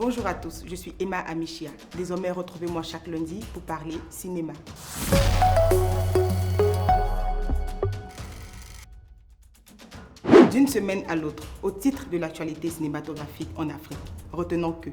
Bonjour à tous, je suis Emma Amichia. Désormais, retrouvez-moi chaque lundi pour parler cinéma. D'une semaine à l'autre, au titre de l'actualité cinématographique en Afrique, retenons que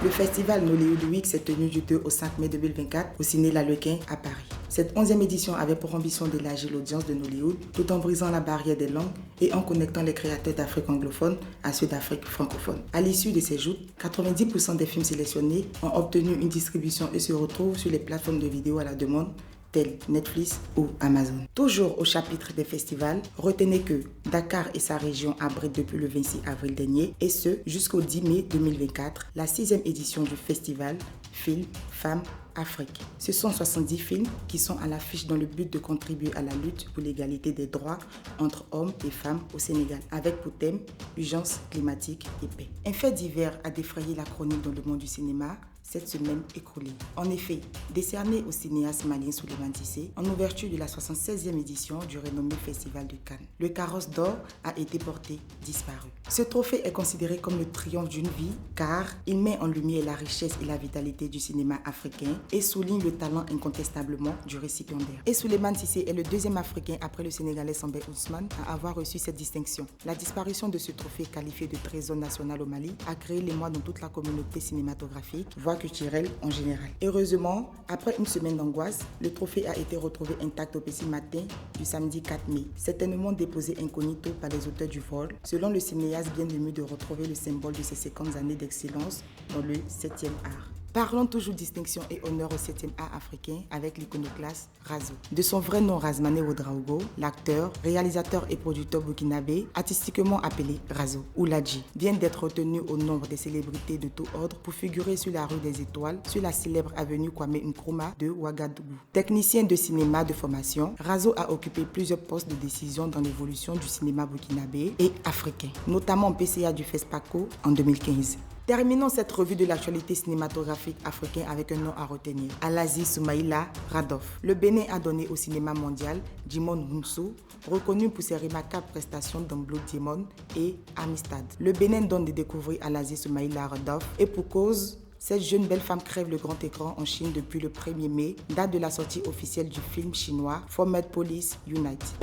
le festival Nollywood Week s'est tenu du 2 au 5 mai 2024 au Ciné Lalequin à Paris. Cette 11e édition avait pour ambition d'élargir l'audience de Nollywood tout en brisant la barrière des langues et en connectant les créateurs d'Afrique anglophone à ceux d'Afrique francophone. À l'issue de ces joutes, 90% des films sélectionnés ont obtenu une distribution et se retrouvent sur les plateformes de vidéo à la demande tels Netflix ou Amazon. Toujours au chapitre des festivals, retenez que Dakar et sa région abritent depuis le 26 avril dernier et ce jusqu'au 10 mai 2024 la 6e édition du festival Films, Femmes, Afrique. Ce sont 70 films qui sont à l'affiche dans le but de contribuer à la lutte pour l'égalité des droits entre hommes et femmes au Sénégal, avec pour thème urgence climatique et paix. Un fait divers a défrayé la chronique dans le monde du cinéma cette semaine écoulée. En effet, décerné au cinéaste malien Souleymane Cissé en ouverture de la 76e édition du renommé Festival de Cannes. Le carrosse d'or a été porté disparu. Ce trophée est considéré comme le triomphe d'une vie car il met en lumière la richesse et la vitalité du cinéma africain et souligne le talent incontestablement du récipiendaire. Et Souleymane Cissé est le deuxième Africain après le Sénégalais Sambé Ousmane à avoir reçu cette distinction. La disparition de ce trophée qualifié de trésor national au Mali a créé l'émoi dans toute la communauté cinématographique, voire culturelle en général. Heureusement, après une semaine d'angoisse, le trophée a été retrouvé intact au petit matin du samedi 4 mai, certainement déposé incognito par les auteurs du vol, selon le cinéaste bien ému de retrouver le symbole de ses 50 années d'excellence dans le 7e art. Parlons toujours distinction et honneur au 7e art africain avec l'iconoclaste Razo. De son vrai nom Razmane Ouedraogo, l'acteur, réalisateur et producteur burkinabé, artistiquement appelé Razo ou Ladji, vient d'être retenu au nombre des célébrités de tout ordre pour figurer sur la rue des Étoiles, sur la célèbre avenue Kwame Nkrumah de Ouagadougou. Technicien de cinéma de formation, Razo a occupé plusieurs postes de décision dans l'évolution du cinéma burkinabé et africain, notamment au PCA du FESPACO en 2015. Terminons cette revue de l'actualité cinématographique africain avec un nom à retenir, Alazi Soumaïla Radof. Le Bénin a donné au cinéma mondial Djimon Hounsou, reconnu pour ses remarquables prestations dans Blood Diamond et Amistad. Le Bénin donne de découvrir Alazi Soumaïla Radof et pour cause, cette jeune belle femme crève le grand écran en Chine depuis le 1er mai, date de la sortie officielle du film chinois Format Police Unite.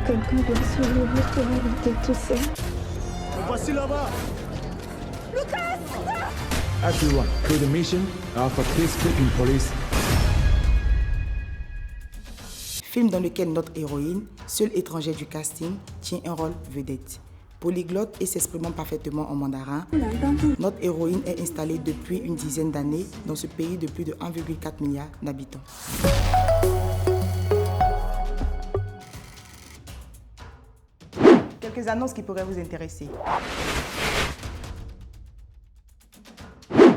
Quelqu'un doit se lever pour arrêter tout ça. Voici là-bas. Lucas! Everyone, to the mission of peacekeeping police. Film dans lequel notre héroïne, seule étrangère du casting, tient un rôle vedette. Polyglotte et s'exprimant parfaitement en mandarin, notre héroïne est installée depuis une dizaine d'années dans ce pays de plus de 1,4 milliard d'habitants. Quelques annonces qui pourraient vous intéresser.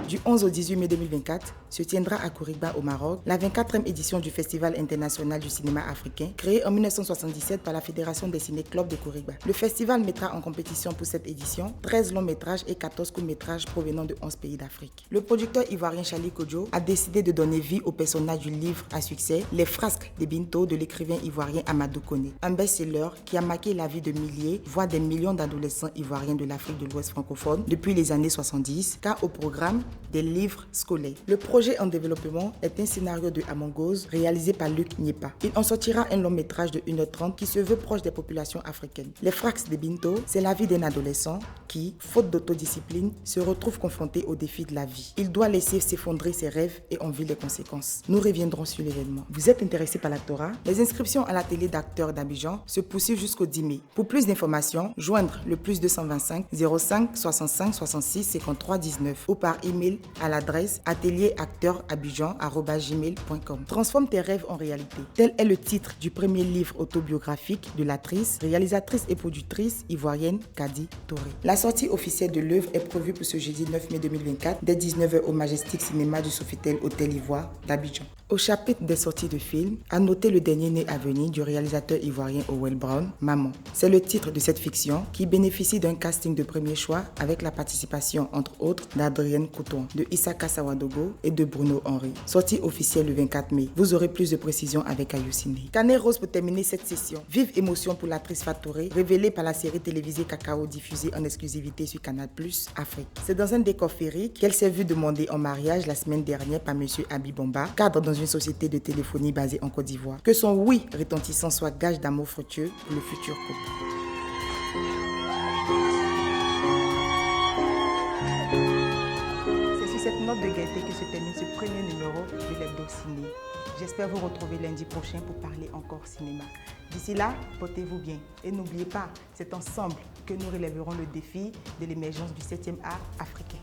Du 11 au 18 mai 2024 se tiendra à Kourigba au Maroc la 24e édition du Festival international du cinéma africain créé en 1977 par la Fédération des ciné-clubs de Kourigba. Le festival mettra en compétition pour cette édition 13 longs métrages et 14 courts-métrages provenant de 11 pays d'Afrique. Le producteur ivoirien Charlie Kodjo a décidé de donner vie au personnage du livre à succès Les Frasques de Binto de l'écrivain ivoirien Amadou Koné, un best-seller qui a marqué la vie de milliers, voire des millions d'adolescents ivoiriens de l'Afrique de l'Ouest francophone depuis les années 70, car au programme des livres scolaires. Le projet en développement est un scénario de Amongoz réalisé par Luc Niepa. Il en sortira un long métrage de 1h30 qui se veut proche des populations africaines. Les Frasques de Binto, c'est la vie d'un adolescent qui, faute d'autodiscipline, se retrouve confronté aux défis de la vie. Il doit laisser s'effondrer ses rêves et en vit les conséquences. Nous reviendrons sur l'événement. Vous êtes intéressé par l'actorat? Les inscriptions à l'atelier d'acteurs d'Abidjan se poursuivent jusqu'au 10 mai. Pour plus d'informations, joindre le +225 05 65 66 53 19 ou par email à l'adresse atelieracteurabidjan@gmail.com. Transforme tes rêves en réalité. Tel est le titre du premier livre autobiographique de l'actrice, réalisatrice et productrice ivoirienne Kadi Touré. La sortie officielle de l'œuvre est prévue pour ce jeudi 9 mai 2024 dès 19h au Majestic Cinéma du Sofitel Hôtel Ivoire d'Abidjan. Au chapitre des sorties de films, à noter Le dernier né à venir du réalisateur ivoirien Howell Brown, Maman. C'est le titre de cette fiction qui bénéficie d'un casting de premier choix avec la participation, entre autres, d'Adrienne Couton, de Issaka Sawadogo et de Bruno Henry. Sortie officielle le 24 mai. Vous aurez plus de précisions avec Ayusine. Canet Rose pour terminer cette session. Vive émotion pour l'actrice Fatoré, révélée par la série télévisée Cacao diffusée en exclusivité sur Canal+ Afrique. C'est dans un décor féerique qu'elle s'est vue demander en mariage la semaine dernière par M. Abi Bomba, cadre dans une société de téléphonie basée en Côte d'Ivoire. Que son oui retentissant soit gage d'amour fructueux pour le futur couple. C'est sur cette note de gaieté que se termine ce premier numéro de l'Hebdo Ciné. J'espère vous retrouver lundi prochain pour parler encore cinéma. D'ici là, portez-vous bien. Et n'oubliez pas, c'est ensemble que nous relèverons le défi de l'émergence du 7e art africain.